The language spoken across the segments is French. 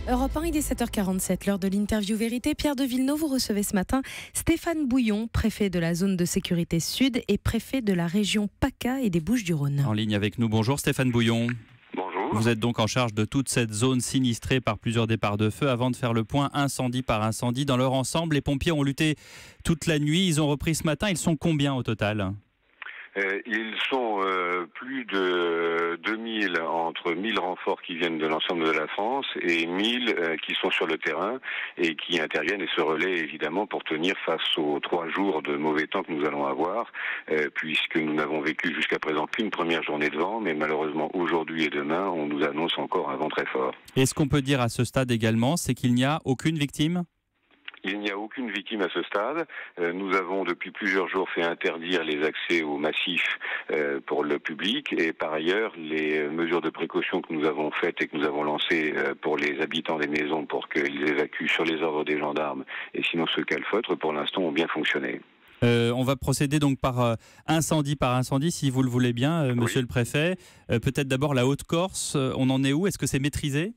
Europe 1, il est 7h47, l'heure de l'interview vérité. Pierre de Villeneuve, vous recevez ce matin Stéphane Bouillon, préfet de la zone de sécurité sud et préfet de la région PACA et des Bouches-du-Rhône. En ligne avec nous, bonjour Stéphane Bouillon. Bonjour. Vous êtes donc en charge de toute cette zone sinistrée par plusieurs départs de feu. Avant de faire le point incendie par incendie, dans leur ensemble, les pompiers ont lutté toute la nuit. Ils ont repris ce matin. Ils sont combien au total ? Ils sont plus de 2000, entre 1000 renforts qui viennent de l'ensemble de la France et 1000 qui sont sur le terrain et qui interviennent et se relaient évidemment pour tenir face aux 3 jours de mauvais temps que nous allons avoir, puisque nous n'avons vécu jusqu'à présent qu'une première journée de vent, mais malheureusement aujourd'hui et demain, on nous annonce encore un vent très fort. Et ce qu'on peut dire à ce stade également, c'est qu'il n'y a aucune victime ? Il n'y a aucune victime à ce stade. Nous avons depuis plusieurs jours fait interdire les accès aux massifs pour le public et par ailleurs les mesures de précaution que nous avons faites et que nous avons lancées pour les habitants des maisons pour qu'ils évacuent sur les ordres des gendarmes et sinon ce calfeutre pour l'instant ont bien fonctionné. On va procéder donc par incendie, si vous le voulez bien, monsieur le préfet. Peut-être d'abord la Haute-Corse, on en est où ? Est-ce que c'est maîtrisé ?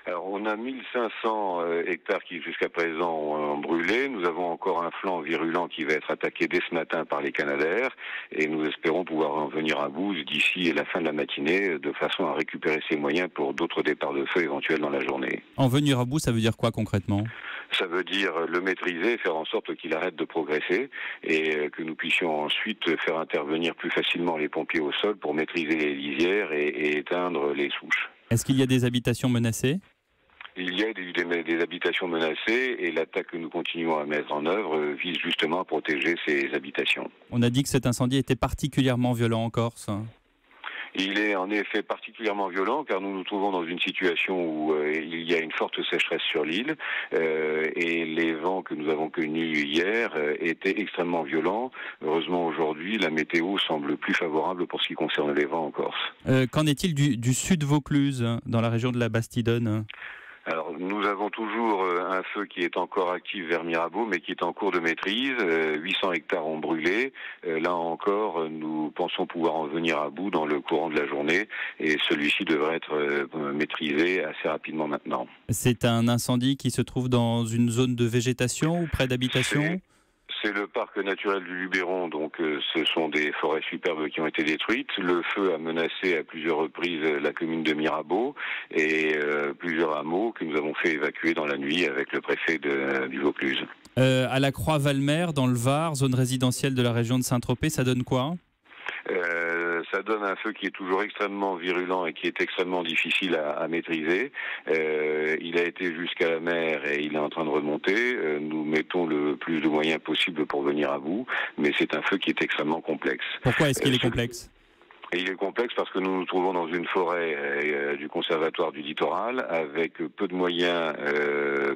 Alors, on a 1500 hectares qui, jusqu'à présent, ont brûlé. Nous avons encore un flanc virulent qui va être attaqué dès ce matin par les Canadair et nous espérons pouvoir en venir à bout d'ici la fin de la matinée de façon à récupérer ces moyens pour d'autres départs de feu éventuels dans la journée. En venir à bout, ça veut dire quoi concrètement ? Ça veut dire le maîtriser, faire en sorte qu'il arrête de progresser et que nous puissions ensuite faire intervenir plus facilement les pompiers au sol pour maîtriser les lisières et éteindre les souches. Est-ce qu'il y a des habitations menacées ? Il y a des habitations menacées et l'attaque que nous continuons à mettre en œuvre vise justement à protéger ces habitations. On a dit que cet incendie était particulièrement violent en Corse. Il est en effet particulièrement violent car nous nous trouvons dans une situation où il y a une forte sécheresse sur l'île et les vents que nous avons connus hier étaient extrêmement violents. Heureusement aujourd'hui, la météo semble plus favorable pour ce qui concerne les vents en Corse. Qu'en est-il du sud Vaucluse, dans la région de la Bastidonne ? Alors, nous avons toujours un feu qui est encore actif vers Mirabeau, mais qui est en cours de maîtrise. 800 hectares ont brûlé. Là encore, nous pensons pouvoir en venir à bout dans le courant de la journée, et celui-ci devrait être maîtrisé assez rapidement maintenant. C'est un incendie qui se trouve dans une zone de végétation ou près d'habitation ? C'est le parc naturel du Luberon, donc ce sont des forêts superbes qui ont été détruites. Le feu a menacé à plusieurs reprises la commune de Mirabeau et plusieurs hameaux que nous avons fait évacuer dans la nuit avec le préfet du Vaucluse. À la Croix-Valmer, dans le Var, zone résidentielle de la région de Saint-Tropez, ça donne quoi ? Ça donne un feu qui est toujours extrêmement virulent et qui est extrêmement difficile à maîtriser. Il a été jusqu'à la mer et il est en train de remonter. Nous mettons le plus de moyens possible pour venir à bout, mais c'est un feu qui est extrêmement complexe. Pourquoi est-ce qu'il est complexe ? Il est complexe parce que nous nous trouvons dans une forêt du conservatoire du littoral avec peu de moyens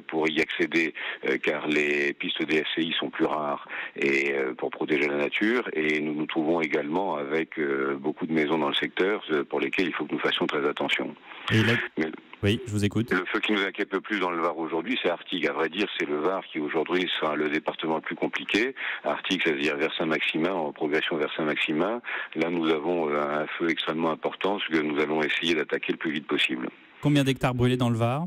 pour y accéder car les pistes DFCI sont plus rares et pour protéger la nature et nous nous trouvons également avec beaucoup de maisons dans le secteur pour lesquelles il faut que nous fassions très attention. Oui, je vous écoute. Le feu qui nous inquiète le plus dans le Var aujourd'hui, c'est Artigues. À vrai dire, c'est le Var qui aujourd'hui sera le département le plus compliqué. Artigues, c'est-à-dire vers Saint-Maximin, en progression vers Saint-Maximin. Là, nous avons un feu extrêmement important, ce que nous allons essayer d'attaquer le plus vite possible. Combien d'hectares brûlés dans le Var ?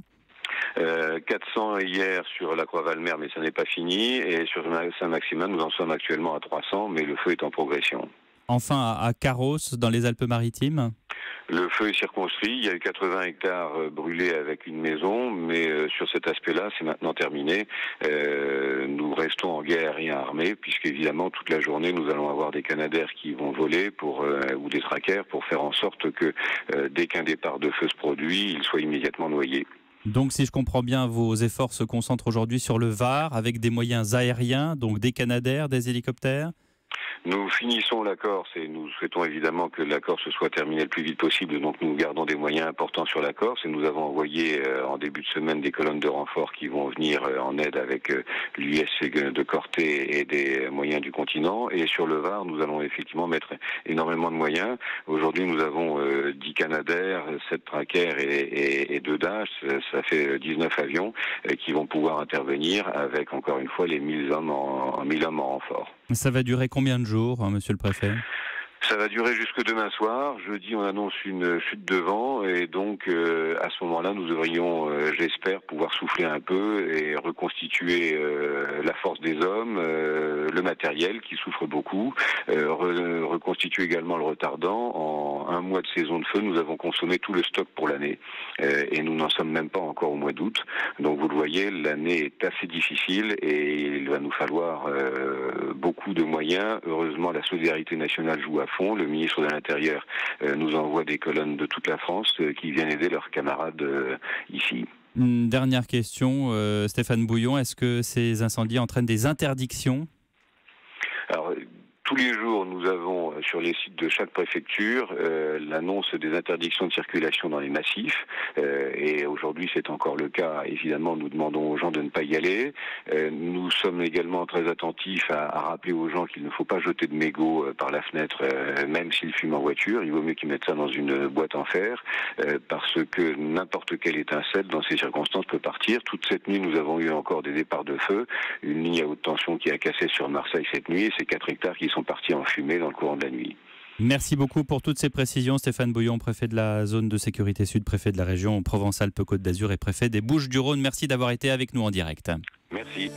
400 hier sur la Croix-Valmer, mais ça n'est pas fini. Et sur Saint-Maximin, nous en sommes actuellement à 300, mais le feu est en progression. Enfin, à Carros, dans les Alpes-Maritimes ? Le feu est circonscrit, il y a eu 80 hectares brûlés avec une maison, mais sur cet aspect-là, c'est maintenant terminé. Nous restons en guet aérien armé, puisqu'évidemment, toute la journée, nous allons avoir des Canadair qui vont voler ou des trackers pour faire en sorte que dès qu'un départ de feu se produit, il soit immédiatement noyé. Donc, si je comprends bien, vos efforts se concentrent aujourd'hui sur le Var, avec des moyens aériens, donc des Canadair, des hélicoptères ? Nous finissons la Corse et nous souhaitons évidemment que la Corse soit terminée le plus vite possible. Donc nous gardons des moyens importants sur la Corse et nous avons envoyé en début de semaine des colonnes de renfort qui vont venir en aide avec l'US de Corté et des moyens du continent. Et sur le Var, nous allons effectivement mettre énormément de moyens. Aujourd'hui, nous avons 10 Canadair, 7 trackers et 2 Dash. Ça fait 19 avions qui vont pouvoir intervenir avec encore une fois les 1000 hommes en renfort. Ça va durer combien de jours, monsieur le préfet ? Ça va durer jusque demain soir. Jeudi, on annonce une chute de vent et donc à ce moment-là, nous devrions, j'espère, pouvoir souffler un peu et reconstituer la force des hommes, le matériel qui souffre beaucoup, reconstituer également le retardant. En un mois de saison de feu, nous avons consommé tout le stock pour l'année et nous n'en sommes même pas encore au mois d'août. Donc vous le voyez, l'année est assez difficile et il va nous falloir beaucoup de moyens. Heureusement, la solidarité nationale joue à fond. Le ministre de l'Intérieur nous envoie des colonnes de toute la France qui viennent aider leurs camarades ici. Une dernière question, Stéphane Bouillon, est-ce que ces incendies entraînent des interdictions ? Alors, tous les jours, nous avons sur les sites de chaque préfecture l'annonce des interdictions de circulation dans les massifs. Et aujourd'hui, c'est encore le cas. Évidemment, nous demandons aux gens de ne pas y aller. Nous sommes également très attentifs à rappeler aux gens qu'il ne faut pas jeter de mégots par la fenêtre, même s'ils fument en voiture. Il vaut mieux qu'ils mettent ça dans une boîte en fer, parce que n'importe quelle étincelle, dans ces circonstances, peut partir. Toute cette nuit, nous avons eu encore des départs de feu. Une ligne à haute tension qui a cassé sur Marseille cette nuit. Et c'est 4 hectares qui sont partis en fumée dans le courant de la nuit. Merci beaucoup pour toutes ces précisions. Stéphane Bouillon, préfet de la zone de sécurité sud, préfet de la région Provence-Alpes-Côte d'Azur et préfet des Bouches-du-Rhône. Merci d'avoir été avec nous en direct. Merci.